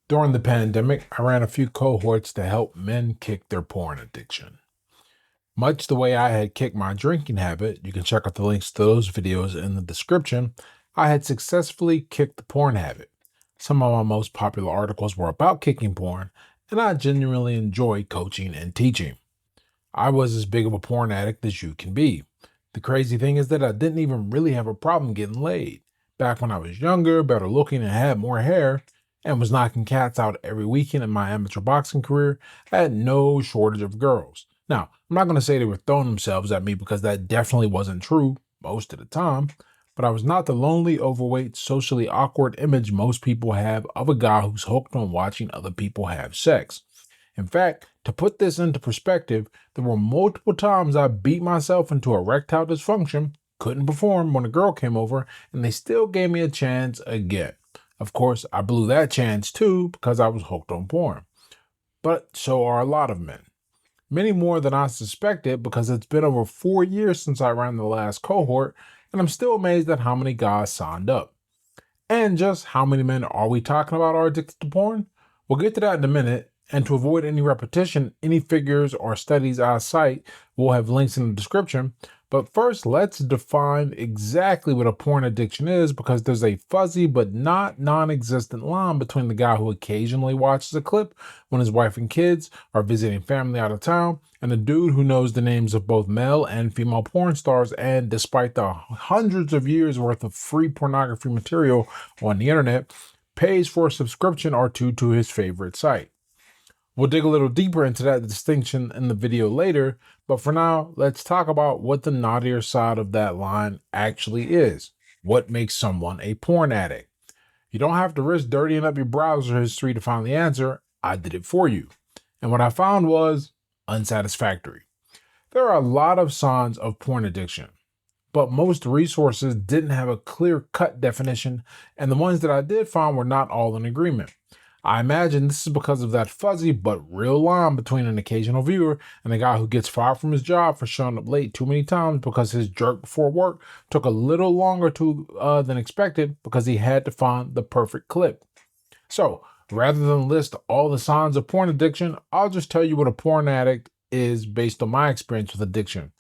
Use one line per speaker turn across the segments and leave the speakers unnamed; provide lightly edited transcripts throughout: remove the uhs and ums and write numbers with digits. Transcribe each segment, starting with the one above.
During the pandemic, I ran a few cohorts to help men kick their porn addiction. Much the way I had kicked my drinking habit, you can check out the links to those videos in the description, I had successfully kicked the porn habit. Some of my most popular articles were about kicking porn, and I genuinely enjoy coaching and teaching. I was as big of a porn addict as you can be. The crazy thing is that I didn't even really have a problem getting laid. Back when I was younger, better looking, and had more hair, and was knocking cats out every weekend in my amateur boxing career, I had no shortage of girls. Now, I'm not going to say they were throwing themselves at me because that definitely wasn't true most of the time, but I was not the lonely, overweight, socially awkward image most people have of a guy who's hooked on watching other people have sex. In fact, to put this into perspective, there were multiple times I beat myself into erectile dysfunction, couldn't perform when a girl came over, and they still gave me a chance again. Of course, I blew that chance too because I was hooked on porn. But so are a lot of men. Many more than I suspected because it's been over 4 years since I ran the last cohort, and I'm still amazed at how many guys signed up. And just how many men are we talking about are addicted to porn? We'll get to that in a minute. And to avoid any repetition, any figures or studies I cite will have links in the description. But first, let's define exactly what a porn addiction is because there's a fuzzy but not non-existent line between the guy who occasionally watches a clip when his wife and kids are visiting family out of town and the dude who knows the names of both male and female porn stars and, despite the hundreds of years worth of free pornography material on the internet, pays for a subscription or two to his favorite site. We'll dig a little deeper into that distinction in the video later, but for now, let's talk about what the naughtier side of that line actually is. What makes someone a porn addict? You don't have to risk dirtying up your browser history to find the answer. I did it for you. And what I found was unsatisfactory. There are a lot of signs of porn addiction, but most resources didn't have a clear-cut definition, and the ones that I did find were not all in agreement. I imagine this is because of that fuzzy but real line between an occasional viewer and a guy who gets fired from his job for showing up late too many times because his jerk before work took a little longer than expected because he had to find the perfect clip. So, rather than list all the signs of porn addiction, I'll just tell you what a porn addict is based on my experience with addiction.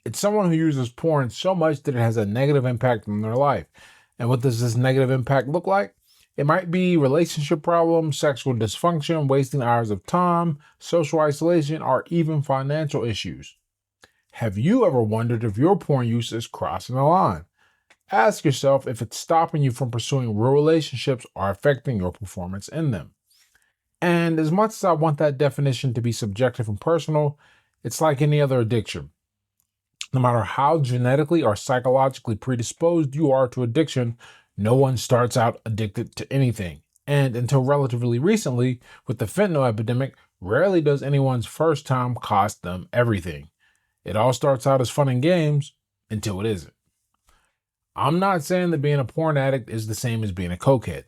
It's someone who uses porn so much that it has a negative impact on their life. And what does this negative impact look like? It might be relationship problems, sexual dysfunction, wasting hours of time, social isolation, or even financial issues. Have you ever wondered if your porn use is crossing the line? Ask yourself if it's stopping you from pursuing real relationships or affecting your performance in them. And as much as I want that definition to be subjective and personal, it's like any other addiction. No matter how genetically or psychologically predisposed you are to addiction, no one starts out addicted to anything. And until relatively recently, with the fentanyl epidemic, rarely does anyone's first time cost them everything. It all starts out as fun and games until it isn't. I'm not saying that being a porn addict is the same as being a cokehead.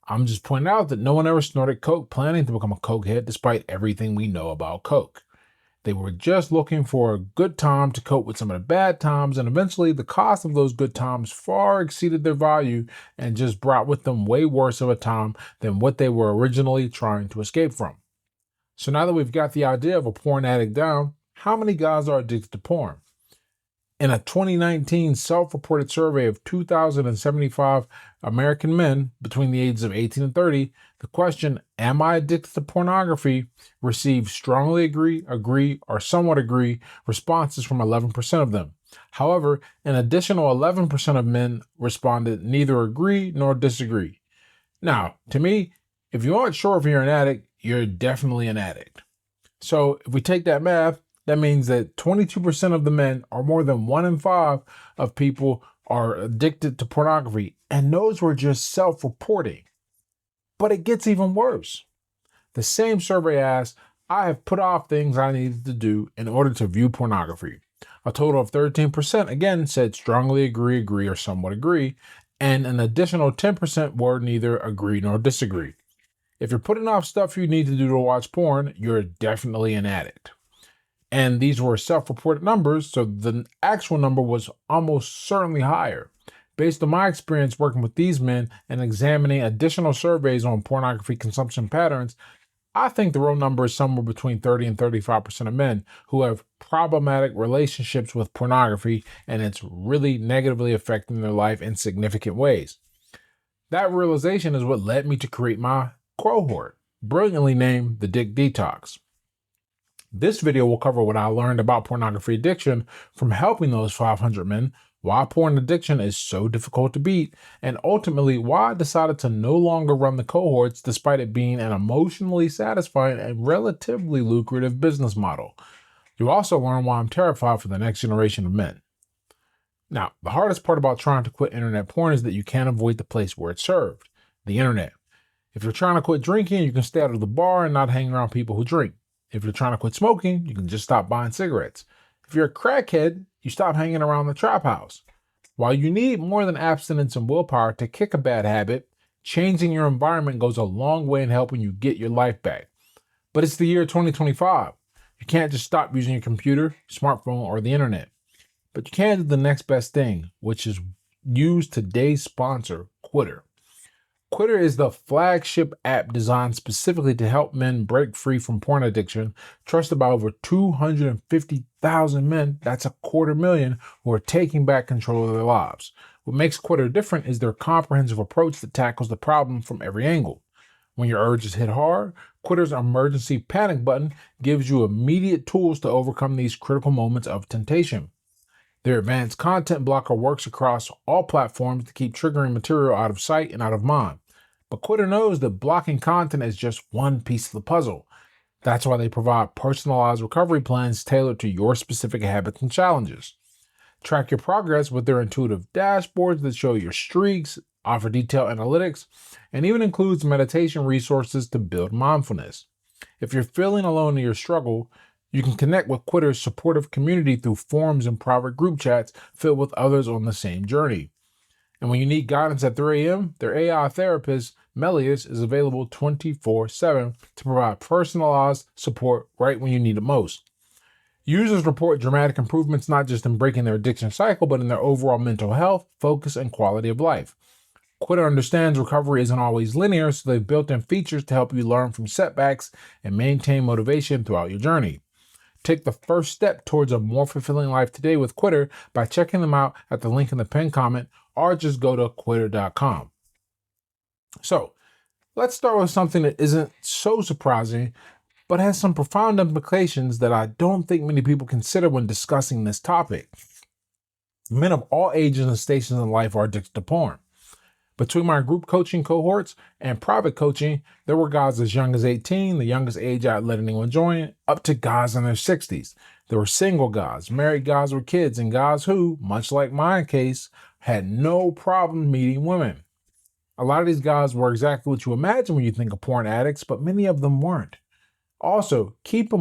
I'm just pointing out that no one ever snorted coke planning to become a cokehead despite everything we know about coke. They were just looking for a good time to cope with some of the bad times, and eventually the cost of those good times far exceeded their value and just brought with them way worse of a time than what they were originally trying to escape from. So now that we've got the idea of a porn addict down, how many guys are addicted to porn? In a 2019 self-reported survey of 2,075 American men between the ages of 18 and 30, the question, "Am I addicted to pornography?" received strongly agree, or somewhat agree responses from 11% of them. However, an additional 11% of men responded neither agree nor disagree. Now, to me, if you aren't sure if you're an addict, you're definitely an addict. So if we take that math, that means that 22% of the men, or more than 1 in 5 of people, are addicted to pornography. And those were just self-reporting. But it gets even worse. The same survey asked, I have put off things I needed to do in order to view pornography. A total of 13% again said strongly agree, or somewhat agree. And an additional 10% were neither agree nor disagree. If you're putting off stuff you need to do to watch porn, you're definitely an addict. And these were self-reported numbers, so the actual number was almost certainly higher. Based on my experience working with these men and examining additional surveys on pornography consumption patterns, I think the real number is somewhere between 30 and 35% of men who have problematic relationships with pornography, and it's really negatively affecting their life in significant ways. That realization is what led me to create my cohort, brilliantly named the Dick Detox. This video will cover what I learned about pornography addiction from helping those 500 men, why porn addiction is so difficult to beat, and ultimately why I decided to no longer run the cohorts despite it being an emotionally satisfying and relatively lucrative business model. You'll also learn why I'm terrified for the next generation of men. Now, the hardest part about trying to quit internet porn is that you can't avoid the place where it's served, the internet. If you're trying to quit drinking, you can stay out of the bar and not hang around people who drink. If you're trying to quit smoking, you can just stop buying cigarettes. If you're a crackhead, you stop hanging around the trap house. While you need more than abstinence and willpower to kick a bad habit, changing your environment goes a long way in helping you get your life back. But it's the year 2025. You can't just stop using your computer, smartphone, or the internet. But you can do the next best thing, which is use today's sponsor, Quitter. Quitter is the flagship app designed specifically to help men break free from porn addiction, trusted by over 250,000 men, that's 250,000, who are taking back control of their lives. What makes Quitter different is their comprehensive approach that tackles the problem from every angle. When your urges hit hard, Quitter's emergency panic button gives you immediate tools to overcome these critical moments of temptation. Their advanced content blocker works across all platforms to keep triggering material out of sight and out of mind. But Quitter knows that blocking content is just one piece of the puzzle. That's why they provide personalized recovery plans tailored to your specific habits and challenges. Track your progress with their intuitive dashboards that show your streaks, offer detailed analytics, and even includes meditation resources to build mindfulness. If you're feeling alone in your struggle, you can connect with Quitter's supportive community through forums and private group chats filled with others on the same journey. And when you need guidance at 3 a.m., their AI therapist, Melius, is available 24/7 to provide personalized support right when you need it most. Users report dramatic improvements not just in breaking their addiction cycle, but in their overall mental health, focus, and quality of life. Quitter understands recovery isn't always linear, so they've built in features to help you learn from setbacks and maintain motivation throughout your journey. Take the first step towards a more fulfilling life today with Quitter by checking them out at the link in the pinned comment, or just go to quitter.com. So, let's start with something that isn't so surprising, but has some profound implications that I don't think many people consider when discussing this topic. Men of all ages and stations in life are addicted to porn. Between my group coaching cohorts and private coaching, there were guys as young as 18, the youngest age I'd let anyone join, up to guys in their 60s. There were single guys, married guys with kids, and guys who, much like my case, had no problem meeting women. A lot of these guys were exactly what you imagine when you think of porn addicts, but many of them weren't. Also, keep this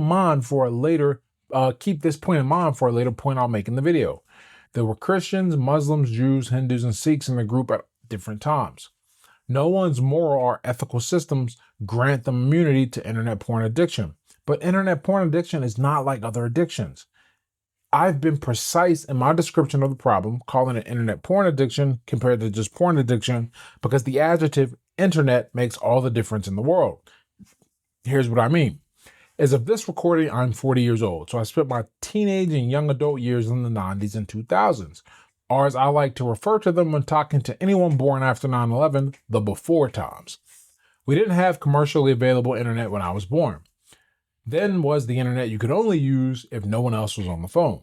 point in mind for a later point I'll make in the video. There were Christians, Muslims, Jews, Hindus, and Sikhs in the group at different times. No one's moral or ethical systems grant them immunity to internet porn addiction, but internet porn addiction is not like other addictions. I've been precise in my description of the problem, calling it internet porn addiction compared to just porn addiction, because the adjective internet makes all the difference in the world. Here's what I mean. As of this recording, I'm 40 years old, so I spent my teenage and young adult years in the 90s and 2000s, or as I like to refer to them when talking to anyone born after 9/11, the before times. We didn't have commercially available internet when I was born. Then was the internet you could only use if no one else was on the phone.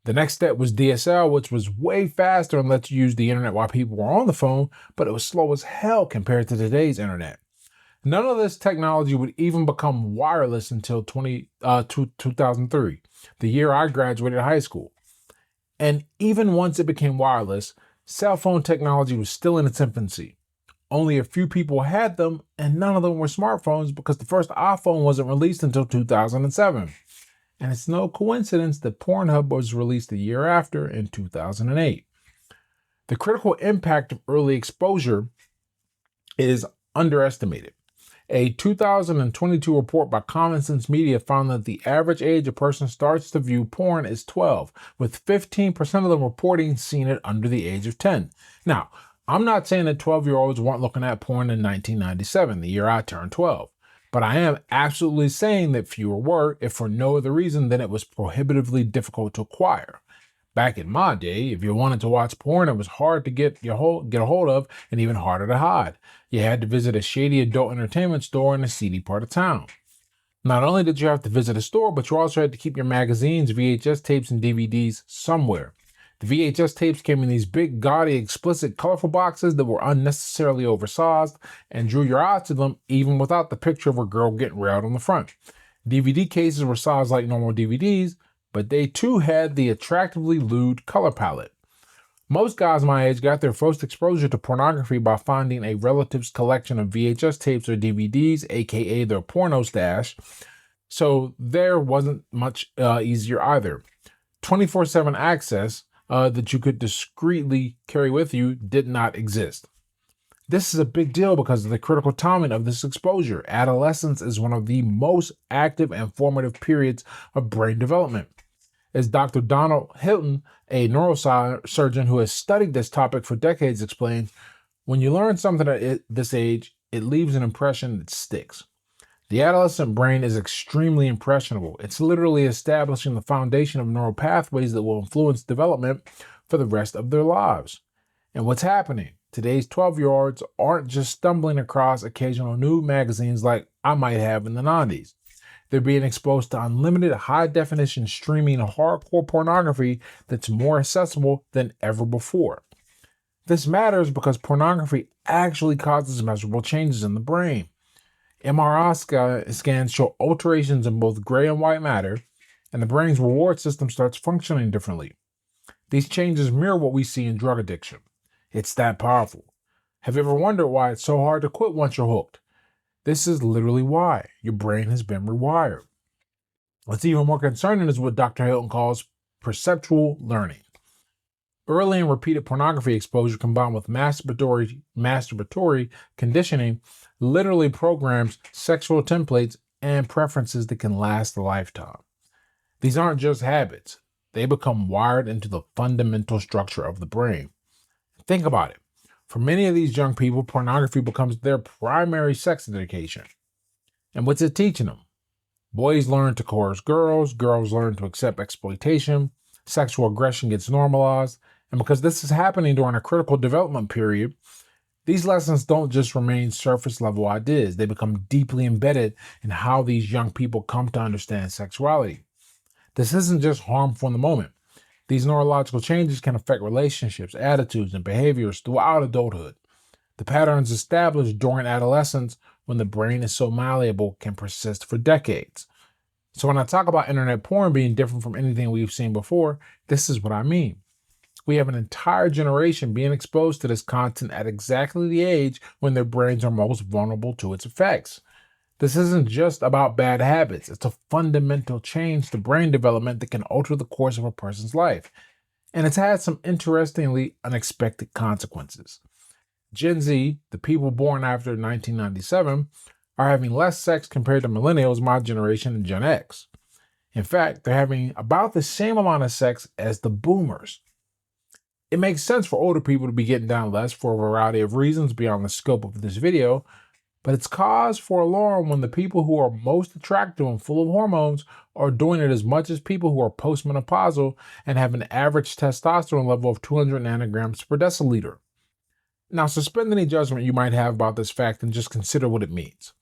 The next step was DSL, which was way faster and let you use the internet while people were on the phone, but it was slow as hell compared to today's internet. None of this technology would even become wireless until 2003, the year I graduated high school. And even once it became wireless, cell phone technology was still in its infancy. Only a few people had them, and none of them were smartphones because the first iPhone wasn't released until 2007. And it's no coincidence that Pornhub was released a year after, in 2008. The critical impact of early exposure is underestimated. A 2022 report by Common Sense Media found that the average age a person starts to view porn is 12, with 15% of them reporting seeing it under the age of 10. Now, I'm not saying that 12-year-olds weren't looking at porn in 1997, the year I turned 12. But I am absolutely saying that fewer were, if for no other reason than it was prohibitively difficult to acquire. Back in my day, if you wanted to watch porn, it was hard to get a hold of and even harder to hide. You had to visit a shady adult entertainment store in a seedy part of town. Not only did you have to visit a store, but you also had to keep your magazines, VHS tapes, and DVDs somewhere. The VHS tapes came in these big, gaudy, explicit, colorful boxes that were unnecessarily oversized and drew your eyes to them even without the picture of a girl getting railed on the front. DVD cases were sized like normal DVDs, but they too had the attractively lewd color palette. Most guys my age got their first exposure to pornography by finding a relative's collection of VHS tapes or DVDs, aka their porno stash, so there wasn't much easier either. 24/7 access that you could discreetly carry with you did not exist. This is a big deal because of the critical timing of this exposure. Adolescence is one of the most active and formative periods of brain development. As Dr. Donald Hilton, a neurosurgeon who has studied this topic for decades, explains, when you learn something at this age, it leaves an impression that sticks. The adolescent brain is extremely impressionable. It's literally establishing the foundation of neural pathways that will influence development for the rest of their lives. And what's happening? Today's 12-year-olds aren't just stumbling across occasional nude magazines like I might have in the 90s. They're being exposed to unlimited high-definition streaming hardcore pornography that's more accessible than ever before. This matters because pornography actually causes measurable changes in the brain. MRI scans show alterations in both gray and white matter, and the brain's reward system starts functioning differently. These changes mirror what we see in drug addiction. It's that powerful. Have you ever wondered why it's so hard to quit once you're hooked? This is literally why. Your brain has been rewired. What's even more concerning is what Dr. Hilton calls perceptual learning. Early and repeated pornography exposure combined with masturbatory conditioning literally programs sexual templates and preferences that can last a lifetime. These aren't just habits. They become wired into the fundamental structure of the brain. Think about it. For many of these young people, pornography becomes their primary sex education. And what's it teaching them? Boys learn to coerce girls, girls learn to accept exploitation, sexual aggression gets normalized, and because this is happening during a critical development period, these lessons don't just remain surface level ideas, they become deeply embedded in how these young people come to understand sexuality. This isn't just harmful in the moment. These neurological changes can affect relationships, attitudes, and behaviors throughout adulthood. The patterns established during adolescence, when the brain is so malleable, can persist for decades. So when I talk about internet porn being different from anything we've seen before, this is what I mean. We have an entire generation being exposed to this content at exactly the age when their brains are most vulnerable to its effects. This isn't just about bad habits. It's a fundamental change to brain development that can alter the course of a person's life. And it's had some interestingly unexpected consequences. Gen Z, the people born after 1997, are having less sex compared to millennials, my generation, and Gen X. In fact, they're having about the same amount of sex as the boomers. It makes sense for older people to be getting down less for a variety of reasons beyond the scope of this video, but it's cause for alarm when the people who are most attractive and full of hormones are doing it as much as people who are postmenopausal and have an average testosterone level of 200 nanograms per deciliter. Now, suspend any judgment you might have about this fact and just consider what it means.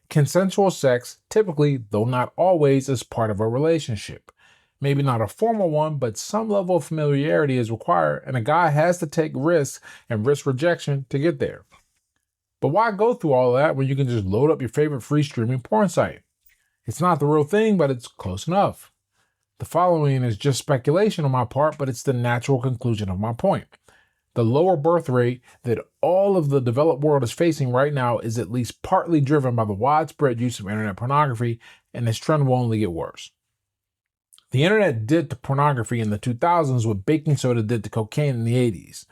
Consensual sex, typically, though not always, is part of a relationship. Maybe not a formal one, but some level of familiarity is required, and a guy has to take risks and risk rejection to get there. But why go through all that when you can just load up your favorite free streaming porn site? It's not the real thing, but it's close enough. The following is just speculation on my part, but it's the natural conclusion of my point. The lower birth rate that all of the developed world is facing right now is at least partly driven by the widespread use of internet pornography, and this trend will only get worse. The internet did to pornography in the 2000s what baking soda did to cocaine in the 80s.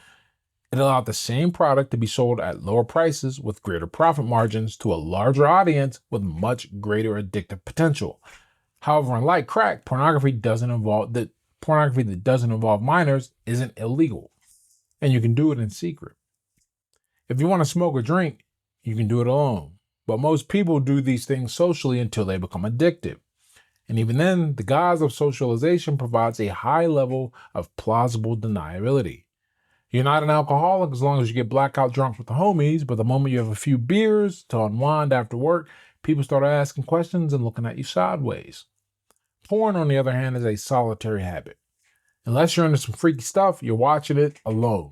It allowed the same product to be sold at lower prices with greater profit margins to a larger audience with much greater addictive potential. However, unlike crack, pornography that doesn't involve minors isn't illegal, and you can do it in secret. If you want to smoke or drink, you can do it alone. But most people do these things socially until they become addicted. And even then, the guise of socialization provides a high level of plausible deniability. You're not an alcoholic as long as you get blackout drunk with the homies, but the moment you have a few beers to unwind after work, people start asking questions and looking at you sideways. Porn, on the other hand, is a solitary habit. Unless you're into some freaky stuff, you're watching it alone.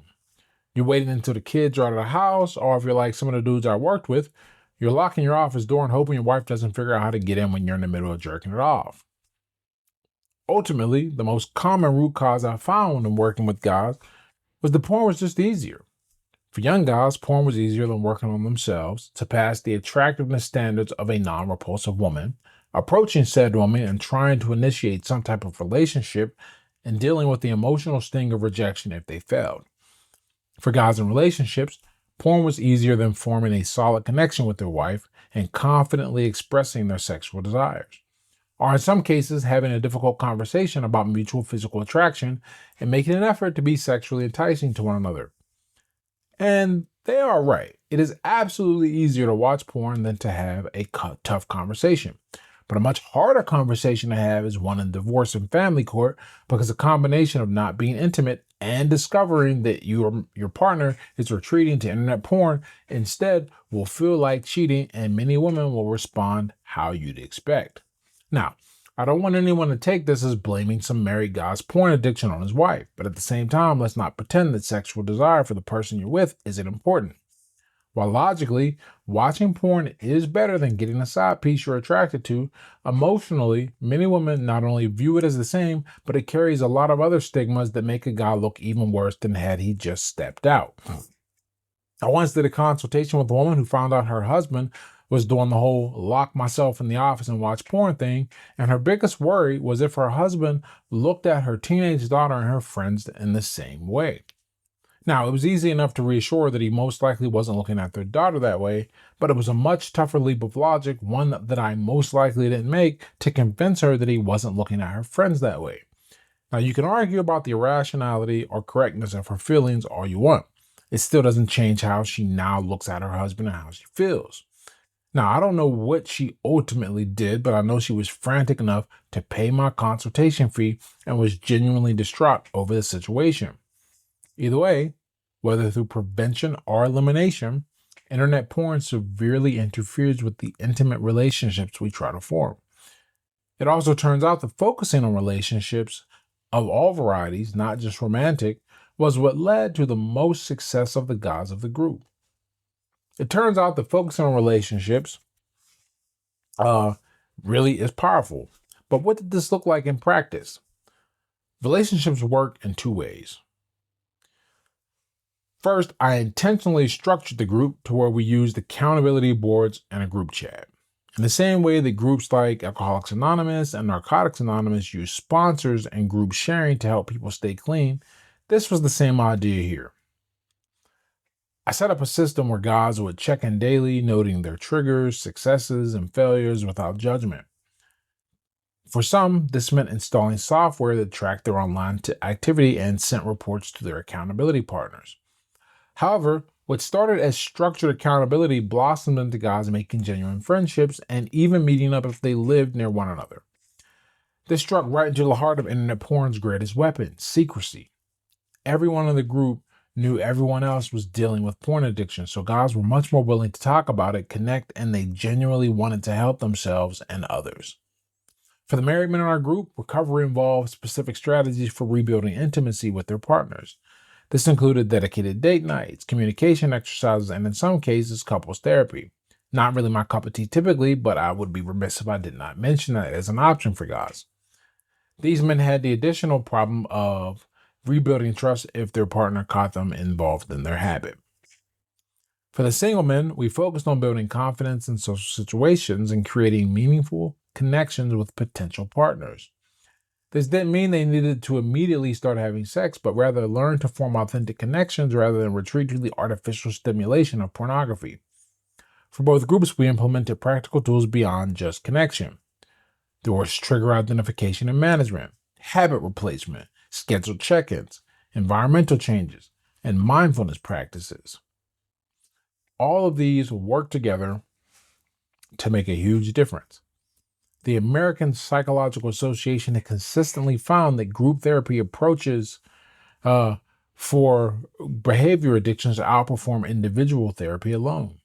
You're waiting until the kids are out of the house, or if you're like some of the dudes I worked with, you're locking your office door and hoping your wife doesn't figure out how to get in when you're in the middle of jerking it off. Ultimately, the most common root cause I found when working with guys was the porn was just easier. For young guys, porn was easier than working on themselves to pass the attractiveness standards of a non-repulsive woman, approaching said woman and trying to initiate some type of relationship and dealing with the emotional sting of rejection if they failed. For guys in relationships, porn was easier than forming a solid connection with their wife and confidently expressing their sexual desires, or in some cases, having a difficult conversation about mutual physical attraction and making an effort to be sexually enticing to one another. And they are right. It is absolutely easier to watch porn than to have a tough conversation. But a much harder conversation to have is one in divorce and family court, because a combination of not being intimate and discovering that your partner is retreating to internet porn instead will feel like cheating, and many women will respond how you'd expect. Now, I don't want anyone to take this as blaming some married guy's porn addiction on his wife, but at the same time, let's not pretend that sexual desire for the person you're with isn't important. While logically, watching porn is better than getting a side piece you're attracted to, emotionally, many women not only view it as the same, but it carries a lot of other stigmas that make a guy look even worse than had he just stepped out. I once did a consultation with a woman who found out her husband was doing the whole lock myself in the office and watch porn thing, and her biggest worry was if her husband looked at her teenage daughter and her friends in the same way. Now, it was easy enough to reassure that he most likely wasn't looking at their daughter that way, but it was a much tougher leap of logic, one that I most likely didn't make, to convince her that he wasn't looking at her friends that way. Now, you can argue about the irrationality or correctness of her feelings all you want. It still doesn't change how she now looks at her husband and how she feels. Now, I don't know what she ultimately did, but I know she was frantic enough to pay my consultation fee and was genuinely distraught over the situation. Either way, whether through prevention or elimination, internet porn severely interferes with the intimate relationships we try to form. It also turns out that focusing on relationships of all varieties, not just romantic, was what led to the most success of the guys of the group. It turns out that focusing on relationships really is powerful. But what did this look like in practice? Relationships work in two ways. First, I intentionally structured the group to where we used accountability boards and a group chat. In the same way that groups like Alcoholics Anonymous and Narcotics Anonymous use sponsors and group sharing to help people stay clean, this was the same idea here. I set up a system where guys would check in daily, noting their triggers, successes, and failures without judgment. For some, this meant installing software that tracked their online activity and sent reports to their accountability partners. However, what started as structured accountability blossomed into guys making genuine friendships and even meeting up if they lived near one another. This struck right into the heart of internet porn's greatest weapon, secrecy. Everyone in the group knew everyone else was dealing with porn addiction, so guys were much more willing to talk about it, connect, and they genuinely wanted to help themselves and others. For the married men in our group, recovery involved specific strategies for rebuilding intimacy with their partners. This included dedicated date nights, communication exercises, and in some cases, couples therapy. Not really my cup of tea typically, but I would be remiss if I did not mention that as an option for guys. These men had the additional problem of rebuilding trust if their partner caught them involved in their habit. For the single men, we focused on building confidence in social situations and creating meaningful connections with potential partners. This didn't mean they needed to immediately start having sex, but rather learn to form authentic connections rather than retreat to the artificial stimulation of pornography. For both groups, we implemented practical tools beyond just connection. There was trigger identification and management, habit replacement, scheduled check ins, environmental changes, and mindfulness practices. All of these work together to make a huge difference. The American Psychological Association has consistently found that group therapy approaches for behavior addictions outperform individual therapy alone.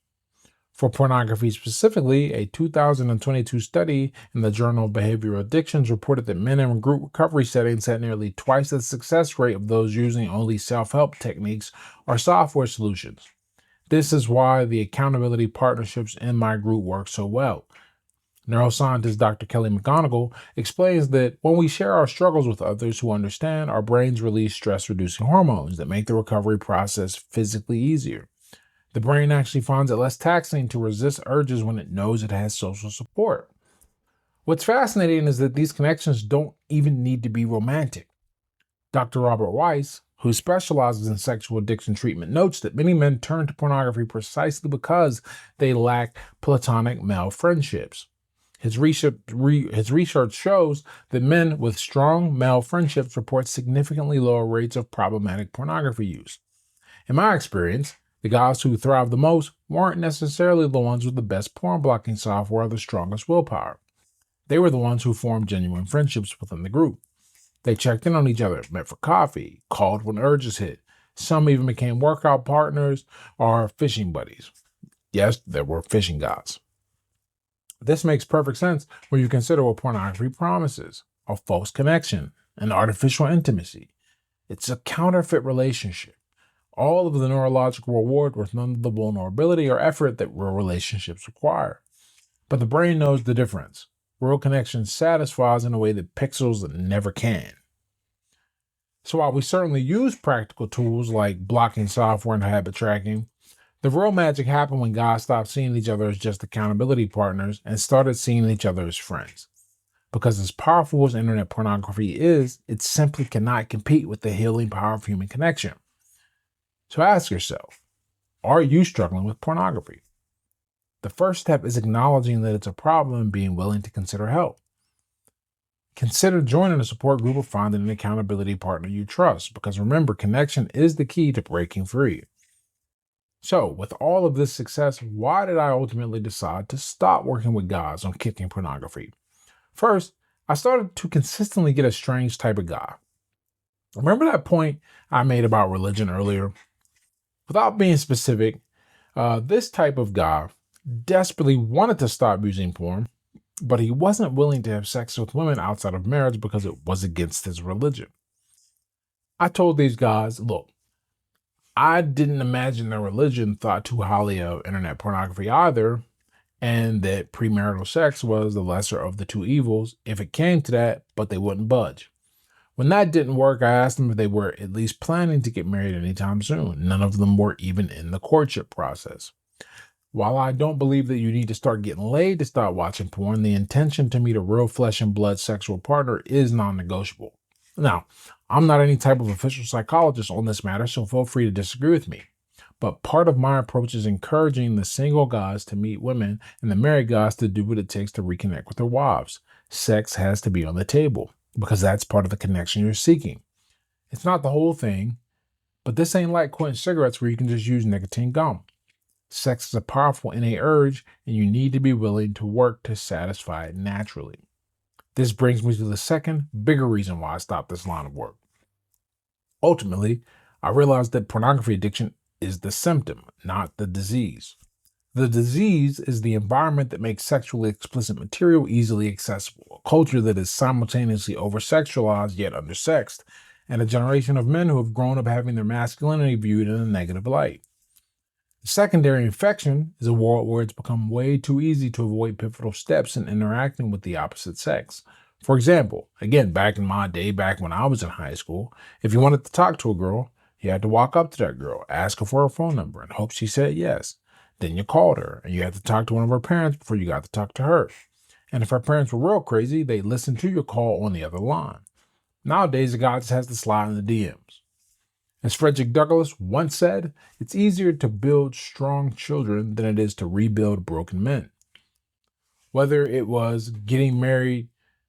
For pornography specifically, a 2022 study in the Journal of Behavioral Addictions reported that men in group recovery settings had nearly twice the success rate of those using only self-help techniques or software solutions. This is why the accountability partnerships in my group work so well. Neuroscientist Dr. Kelly McGonigal explains that when we share our struggles with others who understand, our brains release stress-reducing hormones that make the recovery process physically easier. The brain actually finds it less taxing to resist urges when it knows it has social support. What's fascinating is that these connections don't even need to be romantic. Dr. Robert Weiss, who specializes in sexual addiction treatment, notes that many men turn to pornography precisely because they lack platonic male friendships. His research shows that men with strong male friendships report significantly lower rates of problematic pornography use. In my experience, the guys who thrive the most weren't necessarily the ones with the best porn blocking software or the strongest willpower. They were the ones who formed genuine friendships within the group. They checked in on each other, met for coffee, called when urges hit. Some even became workout partners or fishing buddies. Yes, there were fishing guys. This makes perfect sense when you consider what pornography promises: a false connection, an artificial intimacy. It's a counterfeit relationship. All of the neurological reward with none of the vulnerability or effort that real relationships require. But the brain knows the difference. Real connection satisfies in a way that pixels never can. So while we certainly use practical tools like blocking software and habit tracking, the real magic happened when guys stopped seeing each other as just accountability partners and started seeing each other as friends. Because as powerful as internet pornography is, it simply cannot compete with the healing power of human connection. So ask yourself, are you struggling with pornography? The first step is acknowledging that it's a problem and being willing to consider help. Consider joining a support group or finding an accountability partner you trust, because remember, connection is the key to breaking free. So, with all of this success, why did I ultimately decide to stop working with guys on kicking pornography? First, I started to consistently get a strange type of guy. Remember that point I made about religion earlier? Without being specific, this type of guy desperately wanted to stop using porn, but he wasn't willing to have sex with women outside of marriage because it was against his religion. I told these guys, look, I didn't imagine their religion thought too highly of internet pornography either, and that premarital sex was the lesser of the two evils if it came to that, but they wouldn't budge. When that didn't work, I asked them if they were at least planning to get married anytime soon. None of them were even in the courtship process. While I don't believe that you need to start getting laid to start watching porn, the intention to meet a real flesh and blood sexual partner is non-negotiable. Now, I'm not any type of official psychologist on this matter, so feel free to disagree with me. But part of my approach is encouraging the single guys to meet women and the married guys to do what it takes to reconnect with their wives. Sex has to be on the table, because that's part of the connection you're seeking. It's not the whole thing, but this ain't like quitting cigarettes where you can just use nicotine gum. Sex is a powerful innate urge, and you need to be willing to work to satisfy it naturally. This brings me to the second, bigger reason why I stopped this line of work. Ultimately, I realized that pornography addiction is the symptom, not the disease. The disease is the environment that makes sexually explicit material easily accessible, a culture that is simultaneously over-sexualized yet undersexed, and a generation of men who have grown up having their masculinity viewed in a negative light. The secondary infection is a world where it's become way too easy to avoid pivotal steps in interacting with the opposite sex. For example, again, back in my day, back when I was in high school, if you wanted to talk to a girl, you had to walk up to that girl, ask her for her phone number, and hope she said yes. Then you called her, and you had to talk to one of her parents before you got to talk to her. And if her parents were real crazy, they'd listen to your call on the other line. Nowadays, the guy just has to slide in the DMs. As Frederick Douglass once said, it's easier to build strong children than it is to rebuild broken men. Whether it was getting married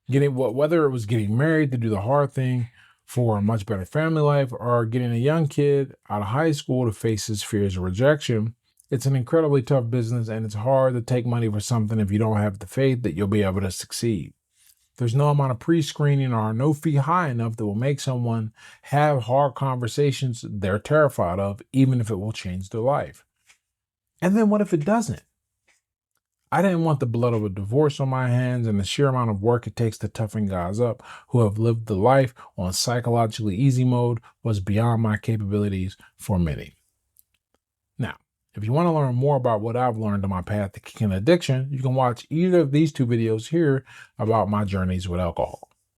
to do the hard thing for a much better family life, or getting a young kid out of high school to face his fears of rejection, it's an incredibly tough business, and it's hard to take money for something if you don't have the faith that you'll be able to succeed. There's no amount of pre-screening or no fee high enough that will make someone have hard conversations they're terrified of, even if it will change their life. And then what if it doesn't? I didn't want the blood of a divorce on my hands, and the sheer amount of work it takes to toughen guys up who have lived the life on psychologically easy mode was beyond my capabilities for many. Now, if you want to learn more about what I've learned on my path to kicking addiction, you can watch either of these two videos here about my journeys with alcohol.